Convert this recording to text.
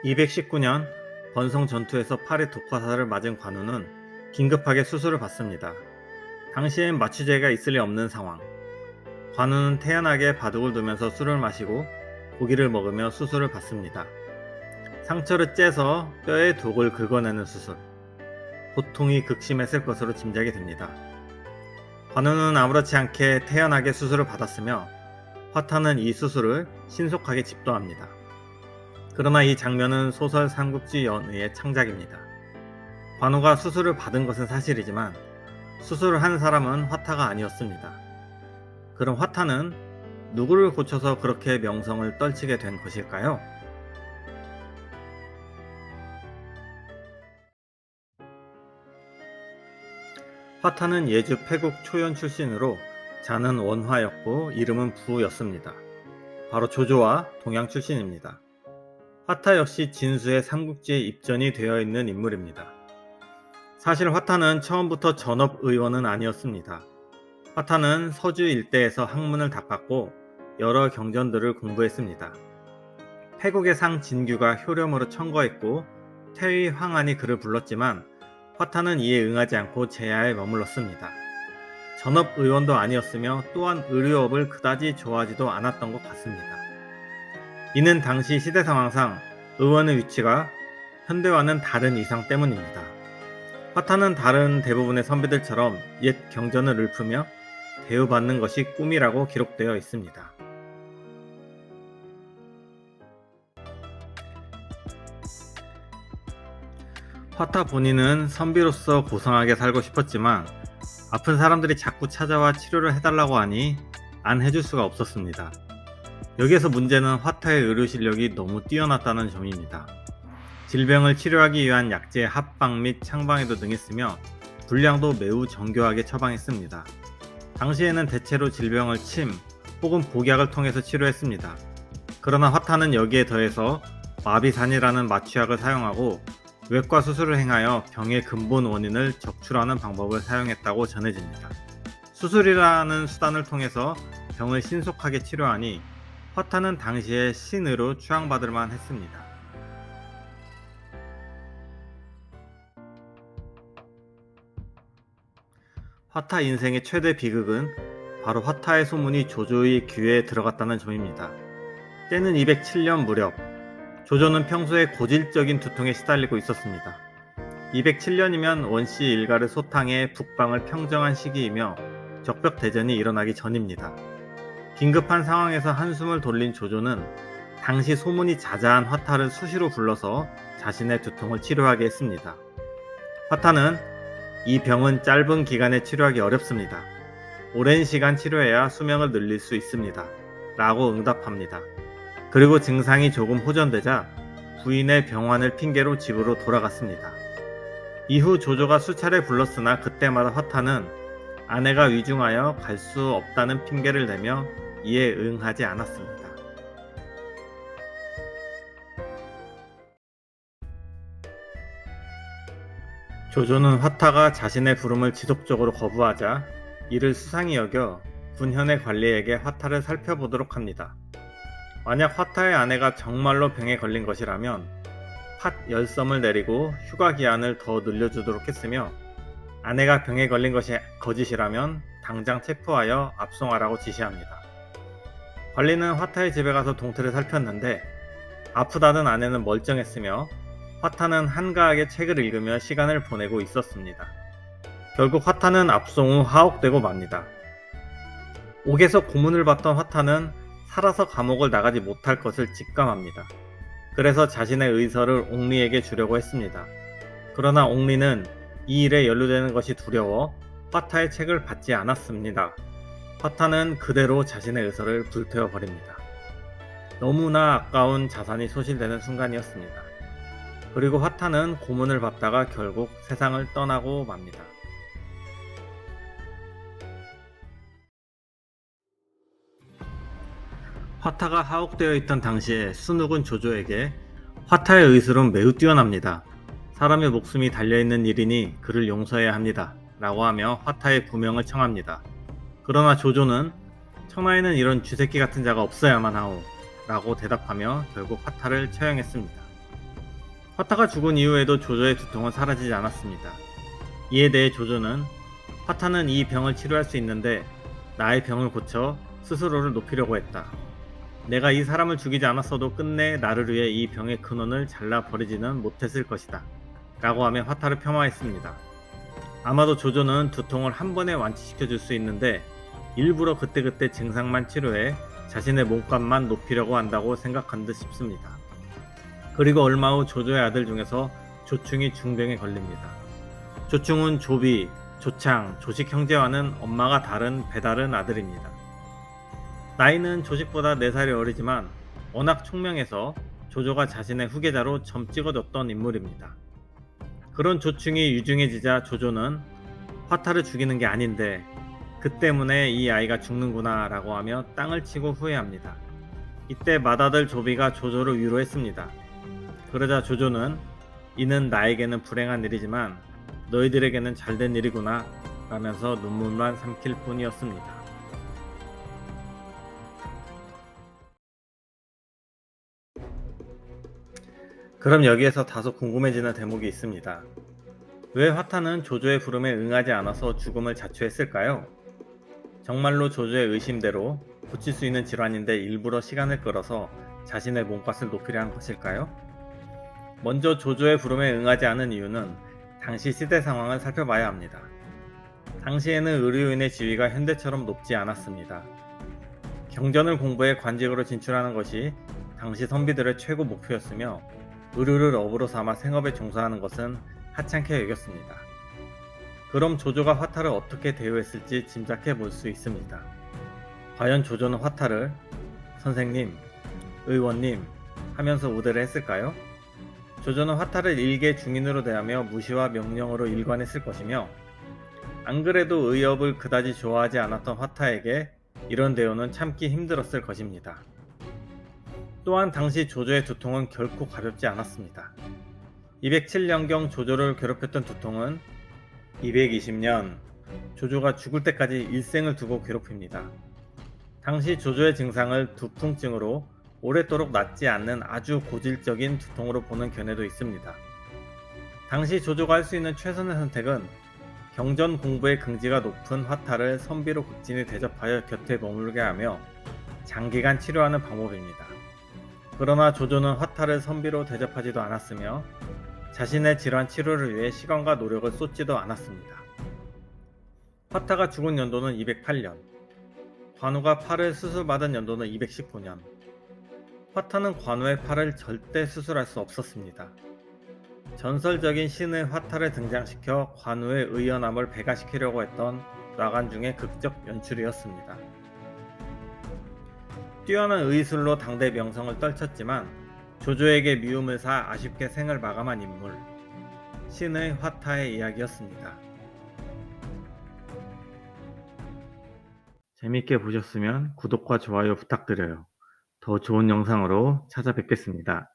219년 번성 전투에서 팔에 독화살을 맞은 관우는 긴급하게 수술을 받습니다. 당시엔 마취제가 있을 리 없는 상황. 관우는 태연하게 바둑을 두면서 술을 마시고 고기를 먹으며 수술을 받습니다. 상처를 째서 뼈에 독을 긁어내는 수술. 고통이 극심했을 것으로 짐작이 됩니다. 관우는 아무렇지 않게 태연하게 수술을 받았으며 화타는 이 수술을 신속하게 집도합니다. 그러나 이 장면은 소설 삼국지 연의의 창작입니다. 관우가 수술을 받은 것은 사실이지만 수술을 한 사람은 화타가 아니었습니다. 그럼 화타는 누구를 고쳐서 그렇게 명성을 떨치게 된 것일까요? 화타는 예주 패국 초연 출신으로 자는 원화였고 이름은 부였습니다. 바로 조조와 동양 출신입니다. 화타 역시 진수의 삼국지에 입전이 되어 있는 인물입니다. 사실 화타는 처음부터 전업의원은 아니었습니다. 화타는 서주 일대에서 학문을 닦았고 여러 경전들을 공부했습니다. 패국의 상 진규가 효렴으로 청거했고 태위 황한이 그를 불렀지만 화타는 이에 응하지 않고 제야에 머물렀습니다. 전업의원도 아니었으며 또한 의료업을 그다지 좋아하지도 않았던 것 같습니다. 이는 당시 시대 상황상 의원의 위치가 현대와는 다른 이상 때문입니다. 화타는 다른 대부분의 선비들처럼 옛 경전을 읊으며 대우받는 것이 꿈이라고 기록되어 있습니다. 화타 본인은 선비로서 고상하게 살고 싶었지만 아픈 사람들이 자꾸 찾아와 치료를 해달라고 하니 안 해줄 수가 없었습니다. 여기에서 문제는 화타의 의료 실력이 너무 뛰어났다는 점입니다. 질병을 치료하기 위한 약재의 합방 및 창방에도 능했으며 분량도 매우 정교하게 처방했습니다. 당시에는 대체로 질병을 침 혹은 복약을 통해서 치료했습니다. 그러나 화타는 여기에 더해서 마비산이라는 마취약을 사용하고 외과 수술을 행하여 병의 근본 원인을 적출하는 방법을 사용했다고 전해집니다. 수술이라는 수단을 통해서 병을 신속하게 치료하니 화타는 당시에 신으로 추앙받을 만 했습니다. 화타 인생의 최대 비극은 바로 화타의 소문이 조조의 귀에 들어갔다는 점입니다. 때는 207년 무렵, 조조는 평소에 고질적인 두통에 시달리고 있었습니다. 207년이면 원씨 일가를 소탕해 북방을 평정한 시기이며 적벽대전이 일어나기 전입니다. 긴급한 상황에서 한숨을 돌린 조조는 당시 소문이 자자한 화타를 수시로 불러서 자신의 두통을 치료하게 했습니다. 화타는 이 병은 짧은 기간에 치료하기 어렵습니다. 오랜 시간 치료해야 수명을 늘릴 수 있습니다. 라고 응답합니다. 그리고 증상이 조금 호전되자 부인의 병환을 핑계로 집으로 돌아갔습니다. 이후 조조가 수차례 불렀으나 그때마다 화타는 아내가 위중하여 갈 수 없다는 핑계를 대며 이에 응하지 않았습니다. 조조는 화타가 자신의 부름을 지속적으로 거부하자 이를 수상히 여겨 군현의 관리에게 화타를 살펴보도록 합니다. 만약 화타의 아내가 정말로 병에 걸린 것이라면 팥 10섬을 내리고 휴가 기한을 더 늘려주도록 했으며 아내가 병에 걸린 것이 거짓이라면 당장 체포하여 압송하라고 지시합니다. 관리는 화타의 집에 가서 동태를 살폈는데 아프다던 아내는 멀쩡했으며 화타는 한가하게 책을 읽으며 시간을 보내고 있었습니다. 결국 화타는 압송 후 하옥되고 맙니다. 옥에서 고문을 받던 화타는 살아서 감옥을 나가지 못할 것을 직감합니다. 그래서 자신의 의서를 옥리에게 주려고 했습니다. 그러나 옥리는 이 일에 연루되는 것이 두려워 화타의 책을 받지 않았습니다. 화타는 그대로 자신의 의서를 불태워 버립니다. 너무나 아까운 자산이 소실되는 순간이었습니다. 그리고 화타는 고문을 받다가 결국 세상을 떠나고 맙니다. 화타가 하옥되어 있던 당시에 순욱은 조조에게 화타의 의술은 매우 뛰어납니다. 사람의 목숨이 달려있는 일이니 그를 용서해야 합니다. 라고 하며 화타의 구명을 청합니다. 그러나 조조는 청하에는 이런 쥐새끼 같은 자가 없어야만 하오 라고 대답하며 결국 화타를 처형했습니다. 화타가 죽은 이후에도 조조의 두통은 사라지지 않았습니다. 이에 대해 조조는 화타는 이 병을 치료할 수 있는데 나의 병을 고쳐 스스로를 높이려고 했다. 내가 이 사람을 죽이지 않았어도 끝내 나를 위해 이 병의 근원을 잘라버리지는 못했을 것이다. 라고 하며 화타를 폄하했습니다. 아마도 조조는 두통을 한 번에 완치시켜 줄 수 있는데 일부러 그때그때 증상만 치료해 자신의 몸값만 높이려고 한다고 생각한 듯 싶습니다. 그리고 얼마 후 조조의 아들 중에서 조충이 중병에 걸립니다. 조충은 조비, 조창, 조식 형제와는 엄마가 다른 배다른 아들입니다. 나이는 조식보다 4살이 어리지만 워낙 총명해서 조조가 자신의 후계자로 점 찍어줬던 인물입니다. 그런 조충이 유중해지자 조조는 화타를 죽이는 게 아닌데 그 때문에 이 아이가 죽는구나 라고 하며 땅을 치고 후회합니다. 이때 맏아들 조비가 조조를 위로했습니다. 그러자 조조는 이는 나에게는 불행한 일이지만 너희들에게는 잘된 일이구나 라면서 눈물만 삼킬 뿐이었습니다. 그럼 여기에서 다소 궁금해지는 대목이 있습니다. 왜 화타는 조조의 부름에 응하지 않아서 죽음을 자초했을까요? 정말로 조조의 의심대로 고칠 수 있는 질환인데 일부러 시간을 끌어서 자신의 몸값을 높이려 한 것일까요? 먼저 조조의 부름에 응하지 않은 이유는 당시 시대 상황을 살펴봐야 합니다. 당시에는 의료인의 지위가 현대처럼 높지 않았습니다. 경전을 공부해 관직으로 진출하는 것이 당시 선비들의 최고 목표였으며 의료를 업으로 삼아 생업에 종사하는 것은 하찮게 여겼습니다. 그럼 조조가 화타를 어떻게 대우했을지 짐작해 볼 수 있습니다. 과연 조조는 화타를 선생님, 의원님 하면서 우대를 했을까요? 조조는 화타를 일개 중인으로 대하며 무시와 명령으로 일관했을 것이며 안 그래도 의업을 그다지 좋아하지 않았던 화타에게 이런 대우는 참기 힘들었을 것입니다. 또한 당시 조조의 두통은 결코 가볍지 않았습니다. 207년경 조조를 괴롭혔던 두통은 220년 조조가 죽을 때까지 일생을 두고 괴롭힙니다. 당시 조조의 증상을 두풍증으로 오랫도록 낫지 않는 아주 고질적인 두통으로 보는 견해도 있습니다. 당시 조조가 할 수 있는 최선의 선택은 경전 공부의 긍지가 높은 화타를 선비로 극진히 대접하여 곁에 머물게 하며 장기간 치료하는 방법입니다. 그러나 조조는 화타를 선비로 대접하지도 않았으며 자신의 질환 치료를 위해 시간과 노력을 쏟지도 않았습니다. 화타가 죽은 연도는 208년, 관우가 팔을 수술받은 연도는 219년. 화타는 관우의 팔을 절대 수술할 수 없었습니다. 전설적인 신의 화타를 등장시켜 관우의 의연함을 배가시키려고 했던 놔간 중의 극적 연출이었습니다. 뛰어난 의술로 당대 명성을 떨쳤지만 조조에게 미움을 사 아쉽게 생을 마감한 인물, 신의 화타의 이야기였습니다. 재밌게 보셨으면 구독과 좋아요 부탁드려요. 더 좋은 영상으로 찾아뵙겠습니다.